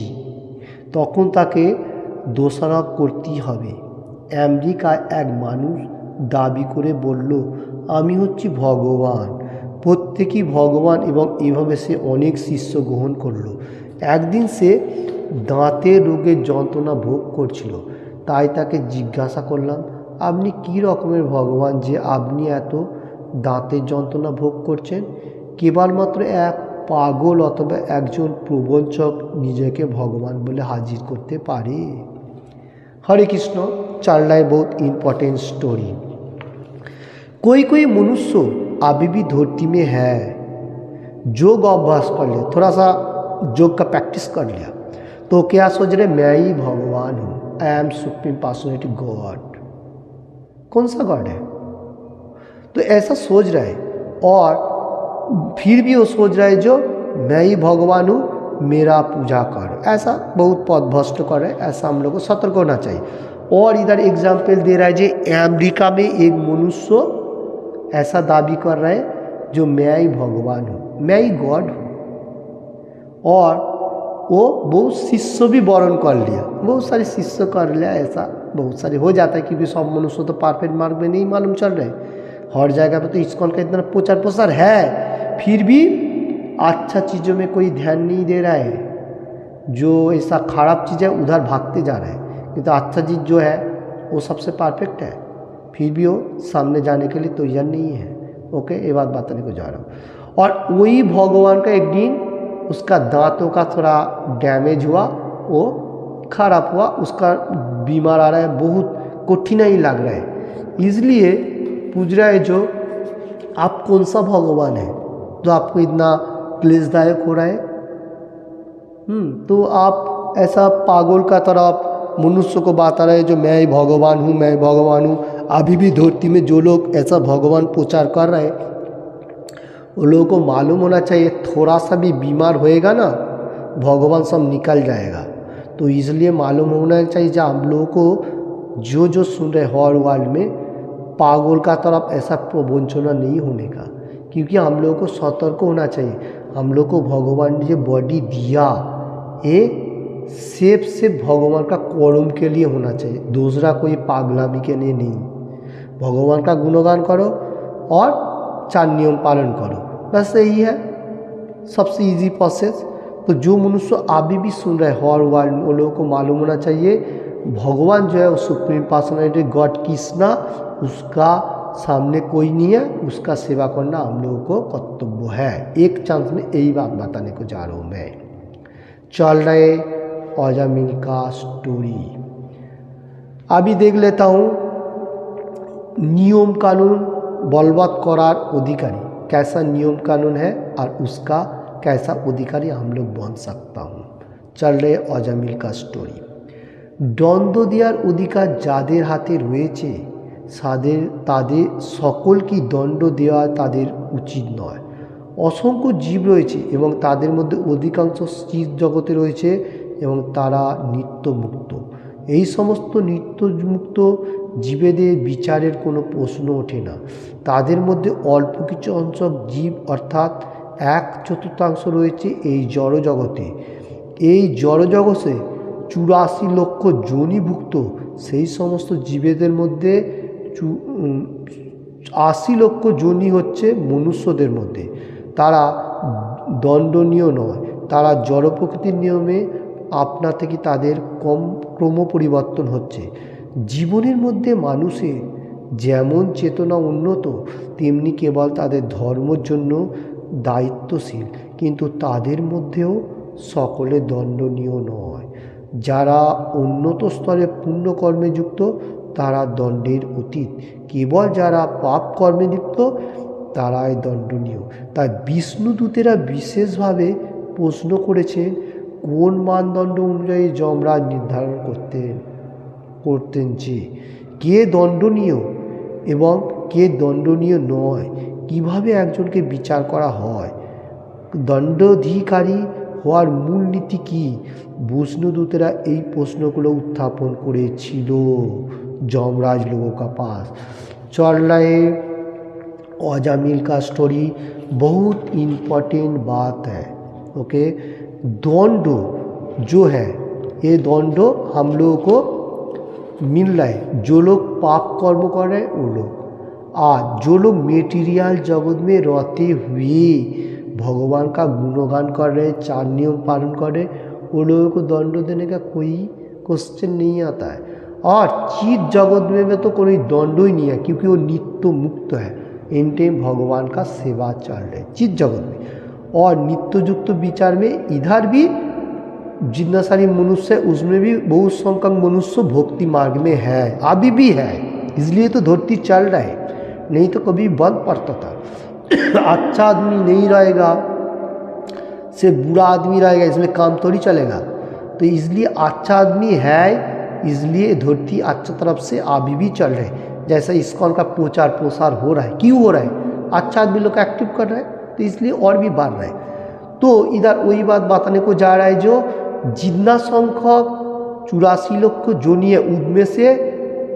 তখন তাকে দোষারোপ করতেই হবে। আমেরিকায় এক মানুষ দাবি করে বলল আমি হচ্ছি ভগবান, প্রত্যেকেই ভগবান, এবং এভাবে সে অনেক শিষ্য গ্রহণ করলো। একদিন সে দাঁতের রোগের যন্ত্রণা ভোগ করছিল, তাই তাকে জিজ্ঞাসা করলাম আপনি কী রকমের ভগবান যে আপনি এত দাঁতের যন্ত্রণা ভোগ করছেন? কেবলমাত্র এক পাগল অথবা একজন প্রবঞ্চক নিজেকে ভগবান বলে হাজির করতে পারে। हरे कृष्ण। चल रहा है बहुत इम्पोर्टेंट स्टोरी। कोई मनुष्य अभी भी धरती में है, योग अभ्यास कर लिया, थोड़ा सा योग का प्रैक्टिस कर लिया, तो क्या सोच रहे मैं ही भगवान हूँ, I am supreme personality God. कौन सा गॉड है? तो ऐसा सोच रहा है, और फिर भी वो सोच रहा है जो मैं ही भगवान हूँ, मेरा पूजा कर, ऐसा बहुत पदभ्रष्ट कर है। ऐसा हम लोग को सतर्क होना चाहिए। और इधर एग्जाम्पल दे रहा है जो अमेरिका में एक मनुष्य ऐसा दावी कर रहा है जो मैं ही भगवान हूँ, मैं ही गॉड हूँ, और वो बहुत शिष्य भी वर्ण कर लिया, बहुत सारे शिष्य कर लिया। ऐसा बहुत सारे हो जाता है क्योंकि सब मनुष्य तो परफेक्ट मार्ग में नहीं मालूम चल रहे। हर जगह पे तो इस्कॉन का इतना प्रचार प्रसार है, फिर भी अच्छा चीज़ों में कोई ध्यान नहीं दे रहा है। जो ऐसा खराब चीज़ है उधर भागते जा रहे हैं, नहीं तो अच्छा चीज़ जो है वो सबसे परफेक्ट है, फिर भी वो सामने जाने के लिए तैयार नहीं है। ओके, ये बात बताने को जा रहा हूँ। और वही भगवान का एक दिन उसका दांतों का थोड़ा डैमेज हुआ, वो खराब हुआ, उसका बीमार आ रहा है, बहुत कठिनाई लग रहा है, इसलिए पूछ रहा है जो आप कौन सा भगवान है जो आपको इतना क्लेशदायक हो रहा है। तो आप ऐसा पागल का तरह मनुष्य को बता रहे हैं जो मैं ही भगवान हूँ, मैं भगवान हूँ। अभी भी धरती में जो लोग ऐसा भगवान प्रचार कर रहे हैं उन लोगों को मालूम होना चाहिए थोड़ा सा भी बीमार होएगा ना भगवान सब निकल जाएगा। तो इसलिए मालूम होना चाहिए जो हम लोगों को जो सुन रहे हर वर्ल्ड में पागल का तरफ ऐसा प्रवंचना नहीं होने का, क्योंकि हम लोगों को सतर्क होना चाहिए। हम लोग को भगवान ने जो बॉडी दिया ये सिर्फ भगवान का कर्म के लिए होना चाहिए, दूसरा कोई पागलामी के लिए नहीं। भगवान का गुणगान करो और 4 नियम पालन करो, बस यही है सबसे इजी प्रोसेस। तो जो मनुष्य अभी भी सुन रहे हर वर्ल्ड में, उन लोगों को मालूम होना चाहिए भगवान जो है वो सुप्रीम पर्सनैलिटी गॉड कृष्णा, उसका सामने कोई नहीं है, उसका सेवा करना हम लोगों को कर्तव्य है। एक चांस में यही बात बताने को जा रहा हूँ मैं। चल रहे अजामिल का स्टोरी अभी देख लेता हूँ। नियम कानून बलवत्त करार अधिकारी, कैसा नियम कानून है और उसका कैसा अधिकारी हम लोग बन सकता हूँ। चल रहे अजामिल का स्टोरी। দ্বন্দ্ব দেওয়ার অধিকার যাদের হাতে রয়েছে তাদের সকলকে দণ্ড দেওয়া তাদের উচিত নয়। অসংখ্য জীব রয়েছে এবং তাদের মধ্যে অধিকাংশ স্থির জগতে রয়েছে এবং তারা নিত্যমুক্ত। এই সমস্ত নিত্যমুক্ত জীবেদের বিচারের কোনো প্রশ্ন ওঠে না। তাদের মধ্যে অল্প কিছু অংশক জীব অর্থাৎ 1/4 রয়েছে এই জড়জগতে। এই জড়জগতে 84 লক্ষ যোনিভুক্ত সেই সমস্ত জীবেদের মধ্যে 80 লক্ষ যোনি হচ্ছে মনুষ্যদের মধ্যে। তারা দণ্ডনীয় নয়, তারা জড় প্রকৃতির নিয়মে আপনা থেকে তাদের ক্রম পরিবর্তন হচ্ছে। জীবনের মধ্যে মানুষের যেমন চেতনা উন্নত তেমনি কেবল তাদের ধর্মের জন্য দায়িত্বশীল, কিন্তু তাদের মধ্যেও সকলে দণ্ডনীয় নয়। যারা উন্নত স্তরে পুণ্যকর্মে যুক্ত তারা দণ্ডের অতীত, কেবল যারা পাপ কর্মে লিপ্ত তারাই দণ্ডনীয়। তাই বিষ্ণুদূতেরা বিশেষভাবে প্রশ্ন করেছেন কোন মানদণ্ড অনুযায়ী যমরাজ নির্ধারণ করতেন যে কে দণ্ডনীয় এবং কে দণ্ডনীয় নয়, কিভাবে একজনকে বিচার করা হয়, দণ্ডাধিকারী হওয়ার মূলনীতি কী। বিষ্ণুদূতেরা এই প্রশ্নগুলো উত্থাপন করেছিল যমরাজ लोगों का पास। चल रहे अजामिल का स्टोरी, बहुत इम्पोर्टेंट बात है। ओके, दंड जो है ये दंड हम लोगों को मिल रहा है जो लोग पाप कर्म कर रहे हैं वो लोग, और जो लोग मेटीरियल जगत में रहते हुए भगवान का गुणगान कर रहे हैं, 4 नियम पालन कर रहे, वो लोगों को दंड देने का कोई क्वेश्चन नहीं आता है। और चित जगत में तो कोई दंड ही नहीं है, क्योंकि वो नित्य मुक्त है। इन टाइम भगवान का सेवा चल रहा है चित जगत में। और नित्य युक्त विचार में इधर भी जितना सारी मनुष्य है उसमें भी बहुत संख्यक मनुष्य भक्ति मार्ग में है, अभी भी है, इसलिए तो धरती चल रहा है, नहीं तो कभी बंद पड़ता था। अच्छा आदमी नहीं रहेगा, से बुरा आदमी रहेगा, इसमें काम थोड़ी चलेगा। तो इसलिए अच्छा आदमी है, इसलिए धरती अच्छा तरफ से अभी भी चल रहे हैं। जैसा इस्कॉन का प्रचार प्रसार हो रहा है, क्यों हो रहा है? अच्छा आदमी लोग एक्टिव कर रहे हैं, तो इसलिए और भी बढ़ रहा है। तो इधर वही बात बताने को जा रहा है, जो जितना संख्यक 84 लोग को जोनी है, उनमें से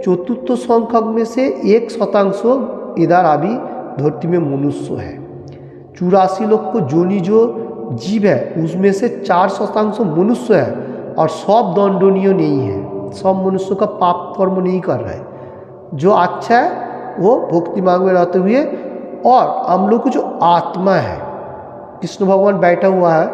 चतुर्थ संख्यक में से 1% इधर अभी धरती में मनुष्य है। 84 लोग को जोनी जो जीव है उसमें से 4% मनुष्य है, और सब दंडनीय नहीं है, सब मनुष्य का पाप कर्म नहीं कर रहा है। जो अच्छा है वो भक्ति मार्ग में रहते हुए, और हम लोग को जो आत्मा है, कृष्ण भगवान बैठा हुआ है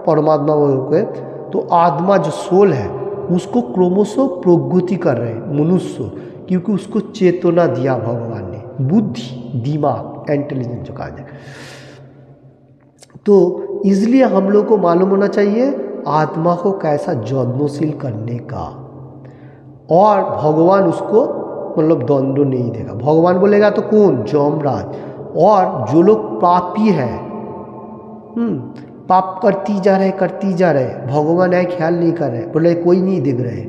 परमात्मा के, तो आत्मा जो सोल है उसको क्रमशः प्रगति कर रहे हैं मनुष्य, क्योंकि उसको चेतना दिया भगवान ने, बुद्धि, दिमाग, इंटेलिजेंस जो कहा जाए। तो इसलिए हम लोग को मालूम होना चाहिए आत्मा को कैसा जन्मशील करने का, और भगवान उसको मतलब दंड नहीं देगा। भगवान बोलेगा तो कौन? जमराज। और जो लोग पापी है, पाप करती जा रहे, भगवान है ख्याल नहीं कर रहे, बोले कोई नहीं देख रहे,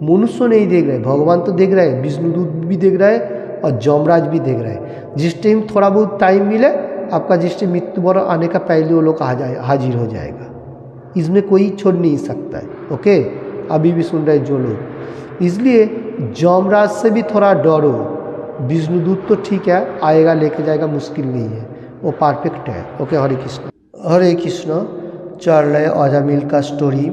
मनुष्य नहीं देख रहे, भगवान तो देख रहे, विष्णुदूत भी देख रहे और जमराज भी देख रहे। जिस टाइम थोड़ा बहुत टाइम मिले आपका, जिस टाइम मृत्यु बर आने का पहले वो लोग हाजिर हो जाएगा, इसमें कोई छोड़ नहीं सकता है। ओके, अभी भी सुन रहे जो लोग, इसलिए जमराज से भी थोड़ा डरो। विष्णुदूत तो ठीक है, आएगा लेके जाएगा, मुश्किल नहीं है, वो परफेक्ट है। ओके, हरे कृष्ण हरे कृष्ण। चल रहे अजामिल का स्टोरी।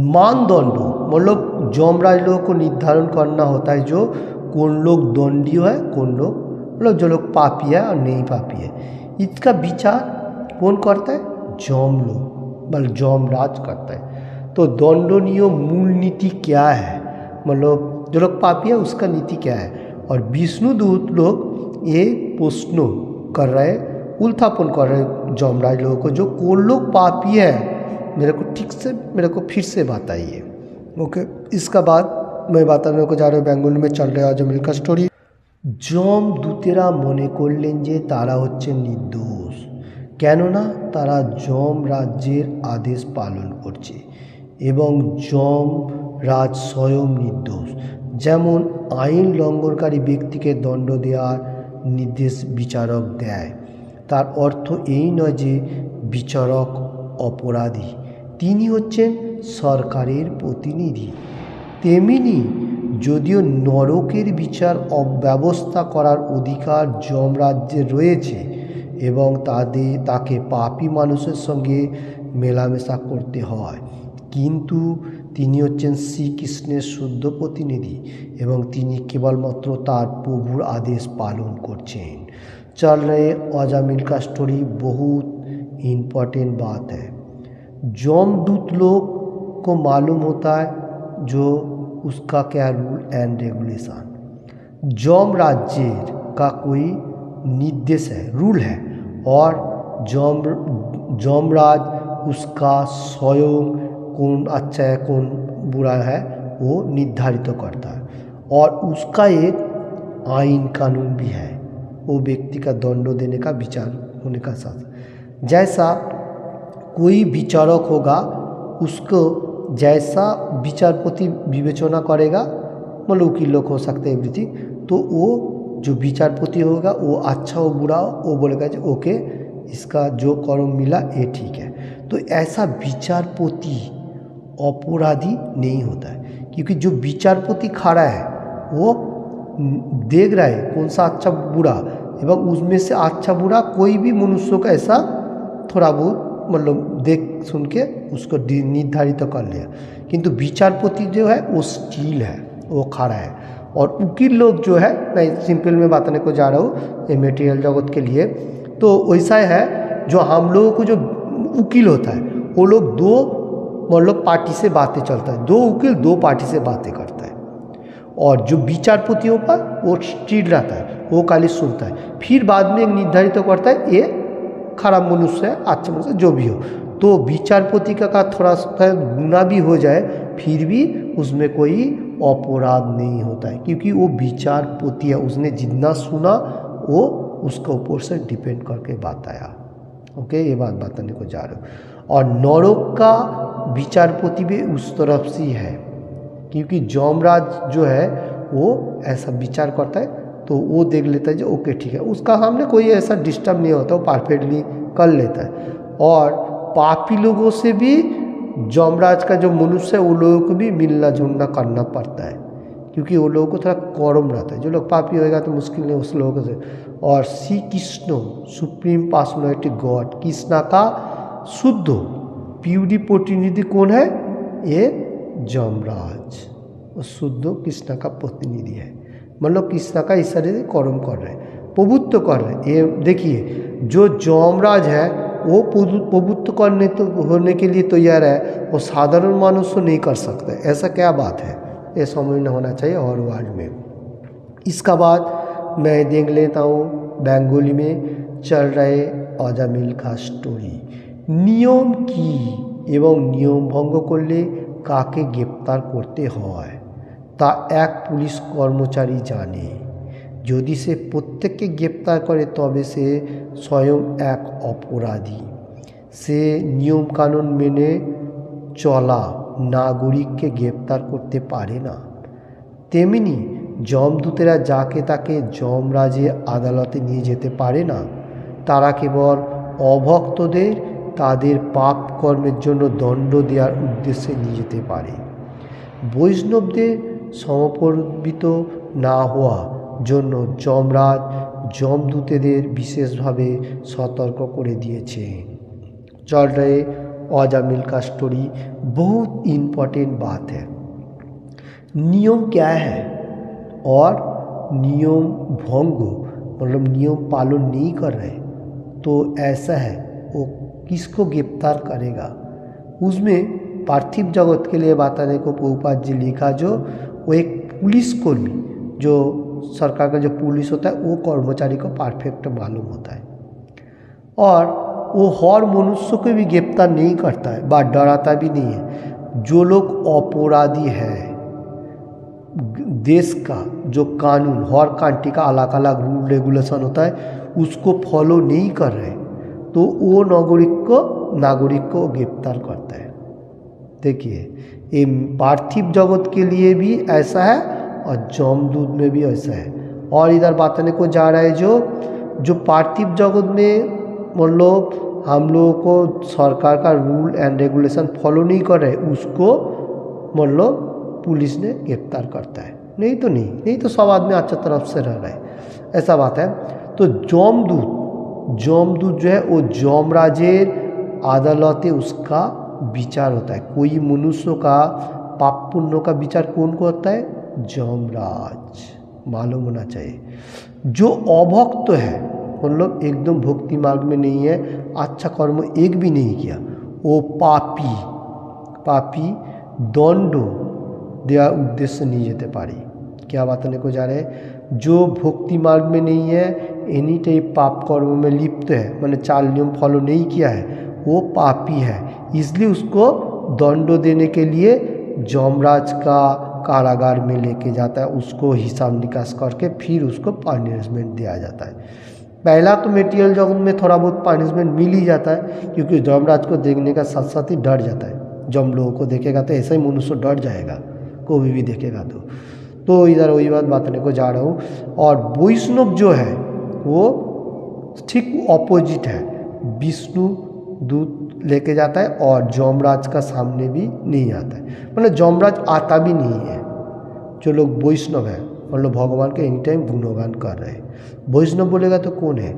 मानदंड मतलब जमराज लोगों को निर्धारण करना होता है, जो कौन लोग दंडी है, कौन लोग मतलब जो लोग पापी है और नहीं पापी है, इसका विचार कौन करता है? जम लोग, मतलब जमराज करता है। तो दंडनीय मूल नीति क्या है, मतलब जो लोग पापी है उसका नीति क्या है। और विष्णुदूत लोग ये प्रश्न कर रहे, उल्थापन कर रहे जमराज लोगों को, जो कौन लोग पापी है, मेरे को ठीक से, मेरे को फिर से बताइए। ओके, इसका बाद मैं बताने को जा रहा हूँ बेंगल में चल रहा है अजामिल का स्टोरी। जमदूतेरा मने করলেন যে তারা হচ্ছে নির্দোষ, কেননা তারা যমরাজ্যের আদেশ পালন করছে এবং যমরাজ স্বয়ং নির্দোষ। যেমন আইন লঙ্ঘনকারী ব্যক্তিকে দণ্ড দেওয়ার নির্দেশ বিচারক দেয়, তার অর্থ এই নয় যে বিচারক অপরাধী, তিনি হচ্ছেন সরকারের প্রতিনিধি। তেমনি যদিও নরকের বিচার ব্যবস্থা করার অধিকার যমরাজ্যের রয়েছে এবং তাকে পাপী মানুষের সঙ্গে মেলামেশা করতে হয়, কিন্তু তিনি হচ্ছেন শ্রীকৃষ্ণের শুদ্ধ প্রতিনিধি এবং তিনি কেবলমাত্র তার প্রভুর আদেশ পালন করছেন। चल रहे अजामिल का स्टोरी बहुत इम्पोर्टेंट बात है। जमदूत लोग को मालूम होता है जो उसका क्या रूल एंड रेगुलेशन, जम राज्य का कोई निर्देश है, रूल है, और जमराज उसका स्वयं कौन अच्छा है कौन बुरा है वो निर्धारित करता है, और उसका एक आइन कानून भी है, वो व्यक्ति का दंड देने का विचार होने का साथ। जैसा कोई विचारक होगा उसको जैसा विचारपति विवेचना करेगा, मतलब वकील लोग हो सकते हैं एवरीथिंग, तो वो जो विचारपति होगा वो अच्छा हो बुरा हो, वो बोलेगा कि ओके इसका जो कर्म मिला ये ठीक है। तो ऐसा विचारपति अपराधी नहीं होता है, क्योंकि जो विचारपति खड़ा है वो देख रहा है कौन सा अच्छा बुरा, एवं उसमें से अच्छा बुरा कोई भी मनुष्य का ऐसा थोड़ा बहुत मतलब देख सुन के उसको निर्धारित कर लिया। किंतु विचारपति जो है वो स्टील है, वो खड़ा है। और वकील लोग जो है, मैं सिंपल में बताने को जा रहा हूँ ये मटेरियल जगत के लिए, तो वैसा है जो हम लोगों को जो वकील होता है वो लोग दो मतलब पार्टी से बातें चलता है, दो वकील दो पार्टी से बातें करता है। और जो विचारपति होगा वो चिढ़ाता है, वो खाली सुनता है, फिर बाद में एक निर्धारित करता है ये खराब मनुष्य है, अच्छा मनुष्य, जो भी हो। तो विचारपति का थोड़ा सा गुनाह भी हो जाए फिर भी उसमें कोई अपराध नहीं होता है, क्योंकि वो विचारपति है, उसने जितना सुना वो उसके ऊपर से डिपेंड करके बात आया। ओके, ये बात बताने को जा रहे हो। और नरक का विचारपति भी उस तरफ से ही है, क्योंकि यमराज जो है वो ऐसा विचार करता है तो वो देख लेता है जो ओके ठीक है, उसका सामने कोई ऐसा डिस्टर्ब नहीं होता, वो परफेक्टली कर लेता है। और पापी लोगों से भी यमराज का जो मनुष्य है वो लोगों को भी मिलना जुलना करना पड़ता है, क्योंकि वो लोगों को थोड़ा कौरम रहता है। जो लोग पापी होएगा तो मुश्किल नहीं उस लोगों से। और Shri Krishna supreme personality God, Krishna का शुद्ध प्यूरी प्रतिनिधि कौन है? ये यमराज, वो शुद्ध कृष्णा का प्रतिनिधि है। मतलब कृष्णा का इस तरह से कर्म कर रहे हैं, प्रभुत्व कर रहे हैं। ये देखिए जो यमराज है वो प्रभुत्व करने तो होने के लिए तैयार है, वो साधारण मानुष तो नहीं कर सकते। ऐसा क्या बात है, ये समझना होना चाहिए हर वर्ड में। इसका बाद मैं देख लेता हूँ बंगाली में चल रहे अजामिल का स्टोरी। नियम की एवं नियम भंग करले काके ग्रेप्तार करते হয় তা এক পুলিশ কর্মচারী জানে। যদি সে প্রত্যেককে গ্রেপ্তার করে তবে সে স্বয়ং এক অপরাধী। সে নিয়মকানুন মেনে চলা নাগরিককে গ্রেপ্তার করতে পারে না। তেমনি যমদূতেরা যাকে তাকে যমরাজের আদালতে নিয়ে যেতে পারে না, তারা কেবল অভক্তদের তাদের পাপ কর্মের জন্য দণ্ড দেওয়ার উদ্দেশ্যে নিয়ে যেতে পারে। বৈষ্ণবদের সমর্পিত না হওয়া জন্য যমরাজ যমদূতেদের বিশেষভাবে সতর্ক করে দিয়েছে। चल रहे अजामिल का स्टोरी, बहुत इम्पोर्टेंट बात है। नियम क्या है और नियम भंग मतलब नियम पालन नहीं कर रहे तो ऐसा है वो किसको गिरफ्तार करेगा। उसमें पार्थिव जगत के लिए बताने को प्रभुपाद जी लिखा, जो वो एक पुलिस कर्मी, जो सरकार का जो पुलिस होता है वो कर्मचारी को परफेक्ट मालूम होता है, और वो हर मनुष्य को भी गिरफ्तार नहीं करता है व डराता भी नहीं है। जो लोग अपराधी है, देश का जो कानून, हर कंट्री का अलग अलग रूल रेगुलेशन होता है, उसको फॉलो नहीं कर रहे तो वो नागरिक को गिरफ्तार करता है। देखिए ये पार्थिव जगत के लिए भी ऐसा है और जमदूत में भी ऐसा है। और इधर बताने को जा रहा है जो पार्थिव जगत में मतलब हम लोगों को सरकार का रूल एंड रेगुलेशन फॉलो नहीं कर रहे, उसको मतलब पुलिस ने गिरफ्तार करता है, नहीं तो सब आदमी अच्छा तरफ से रह रहे हैं, ऐसा बात है। तो जमदूत जो है वो यमराजेर अदालते उसका विचार होता है। कोई मनुष्य का पाप पुण्य का विचार कौन को होता है? यमराज, मालूम होना चाहिए। जो अभक्त है मतलब एकदम भक्ति मार्ग में नहीं है, अच्छा कर्म एक भी नहीं किया, वो पापी दंड देওয়ার उद्देश्य नहीं जेते पारी। क्या बताने को जा रहे हैं? जो भक्ति मार्ग में नहीं है, एनी टाइम पाप कर्म में लिप्त है, मैंने 4 नियम फॉलो नहीं किया है, वो पापी है, इसलिए उसको दंड देने के लिए यमराज का कारागार में लेके जाता है, उसको हिसाब निकास करके फिर उसको पनिशमेंट दिया जाता है। पहला तो मेटीरियल जगत में थोड़ा बहुत पनिशमेंट मिल ही जाता है, क्योंकि यमराज को देखने का साथ साथ ही डर जाता है। जब लोगों को देखेगा तो ऐसा ही मनुष्य डर जाएगा, कोई भी देखेगा तो इधर वही बात बताने को जा रहा हूँ। और वैष्णव जो है वो ठीक ऑपोजिट है, विष्णु दूत लेके जाता है और यमराज का सामने भी नहीं आता है, मतलब यमराज आता भी नहीं है। जो लोग वैष्णव है मतलब भगवान के एनी टाइम गुणगान कर रहे हैं। वैष्णव बोलेगा तो कौन है?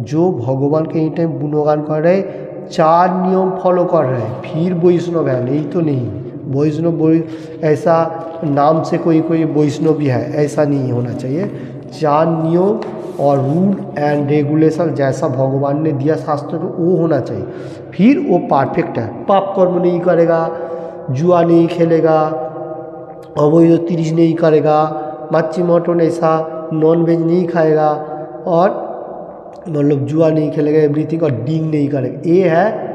जो भगवान के एनी टाइम गुणगान कर रहे, 4 नियम फॉलो कर रहे हैं, फिर वैष्णव है, नहीं तो नहीं। वैष्णव ऐसा नाम से कोई वैष्णव भी है ऐसा नहीं होना चाहिए। 4 नियम और रूल एंड रेगुलेशन जैसा भगवान ने दिया शास्त्र को वो होना चाहिए, फिर वो परफेक्ट है। पाप कर्म नहीं करेगा, जुआ नहीं खेलेगा, अवैध तीर्थ नहीं करेगा, मच्छी मटन ऐसा नॉन वेज नहीं खाएगा और मतलब जुआ नहीं खेलेगा एवरीथिंग और ड्रिंक नहीं करेगा, ये है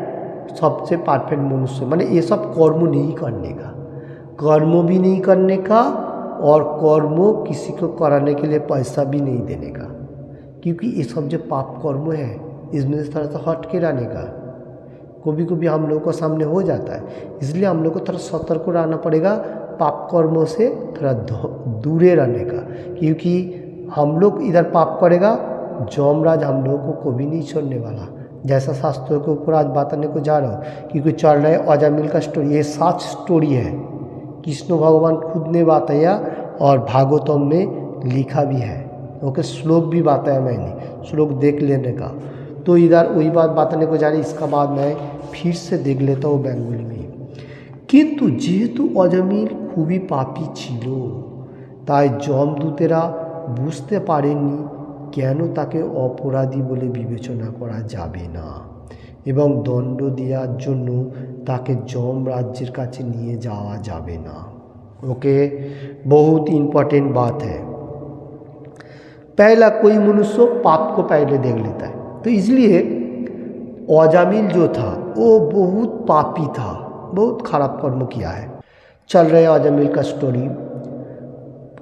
सबसे परफेक्ट मनुष्य। माने ये सब कर्म नहीं करने का, कर्म भी नहीं करने का और कर्म किसी को कराने के लिए पैसा भी नहीं देने का, क्योंकि ये सब जो पाप कर्म है इसमें से थोड़ा सा हट के रहने का कभी कभी हम लोगों को सामने हो जाता है। इसलिए हम लोग को थोड़ा सतर्क रहना पड़ेगा पाप कर्मों से थोड़ा दूरे रहने का, क्योंकि हम लोग इधर पाप करेगा यमराज हम लोगों को कभी नहीं छोड़ने वाला। जैसा शास्त्रों के ऊपर आज बताने को जा रहा हूँ, क्योंकि चल रहा है अजामिल का स्टोरी, ये सच स्टोरी है, कृष्ण भगवान खुद ने बताया और भागवतम में लिखा भी है। ओके, श्लोक भी बताया मैंने, श्लोक देख लेने का। तो इधर वही बात बताने को जा रही, इसका बाद मैं फिर से देख लेता हूँ बेंगोली में। কিন্তু যেহেতু অজামিল খুবই পাপী ছিল তাই যমদূতেরা বুঝতে পারেননি কেন তাকে অপরাধী বলে বিবেচনা করা যাবে না এবং দণ্ড দেওয়ার জন্য তাকে যম রাজ্যের কাছে নিয়ে যাওয়া যাবে না। ओके, बहुत इम्पोर्टेंट बात है। पहला कोई मनुष्य पाप को पहले देख लेता है, तो इसलिए अजामिल जो था वो बहुत पापी था, बहुत खराब कर्म किया है। चल रहे अजामिल का स्टोरी।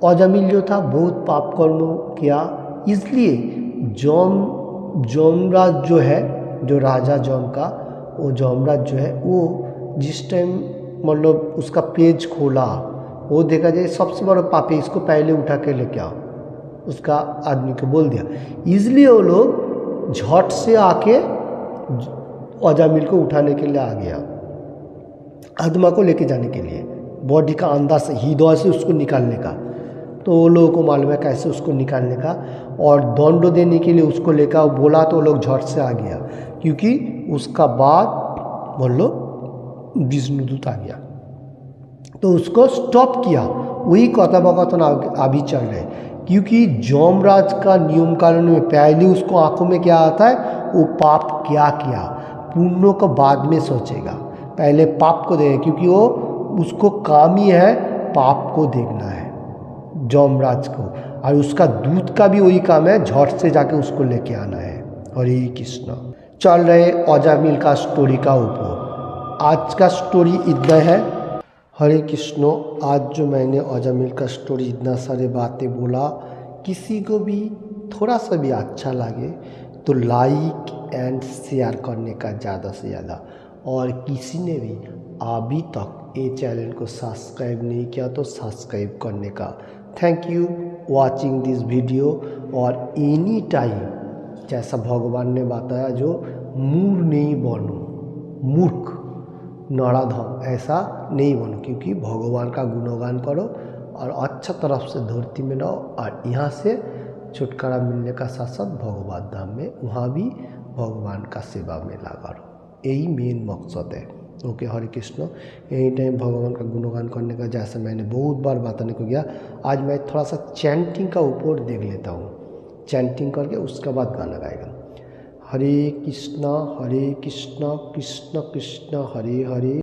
अजामिल जो था बहुत पाप कर्म किया, इसलिए जमराज जो है, जो राजा जम का, वो जमराज जो है वो जिस टाइम मतलब उसका पेज खोला वो देखा जाए सबसे बड़ा पापी, इसको पहले उठा के लेके आओ, उसका आदमी को बोल दिया। इसलिए वो लोग झट से आके अजामिल को उठाने के लिए आ गया, आत्मा को लेके जाने के लिए, बॉडी का अंदर से हृदय से उसको निकालने का। तो वो लोगों को मालूम है कैसे उसको निकालने का, और दंड देने के लिए उसको लेकर बोला तो लोग झट से आ गया, क्योंकि उसका बाद बोलो विष्णुदूत आ गया तो उसको स्टॉप किया। वही कथोपकथन अभी चल रहे, क्योंकि यमराज का नियम कानून में पहले उसको आंखों में क्या आता है, वो पाप क्या किया, पुण्य को बाद में सोचेगा, पहले पाप को देखेगा, क्योंकि वो उसको काम ही है पाप को देखना है यमराज को, और उसका दूत का भी वही काम है झट से जाके उसको लेके आना है। हरे कृष्ण। चल रहे अजामिल का स्टोरी का ऊपर, आज का स्टोरी इतना है। हरे कृष्ण। आज जो मैंने अजामिल का स्टोरी इतना सारे बातें बोला, किसी को भी थोड़ा सा भी अच्छा लगे तो लाइक एंड शेयर करने का ज़्यादा से ज़्यादा, और किसी ने भी अभी तक ये चैनल को सब्सक्राइब नहीं किया तो सब्सक्राइब करने का। Thank you watching this video. और एनी टाइम जैसा भगवान ने बताया, जो मूर्ख नहीं बनो, मूर्ख नराधम ऐसा नहीं बनो, क्योंकि भगवान का गुणगान करो और अच्छा तरफ से धरती में रहो, और यहाँ से छुटकारा मिलने का साथ साथ भगवत धाम में वहाँ भी भगवान का सेवा में लगा रहो, यही मेन मकसद है। ओके, हरे कृष्ण। एनी टाइम भगवान का गुणगान करने का, जैसा मैंने बहुत बार बताने को गया, आज मैं थोड़ा सा चैंटिंग का ऊपर देख लेता हूँ, चैंटिंग करके उसके बाद गाना गाएगा। हरे कृष्णा कृष्ण कृष्ण हरे हरे,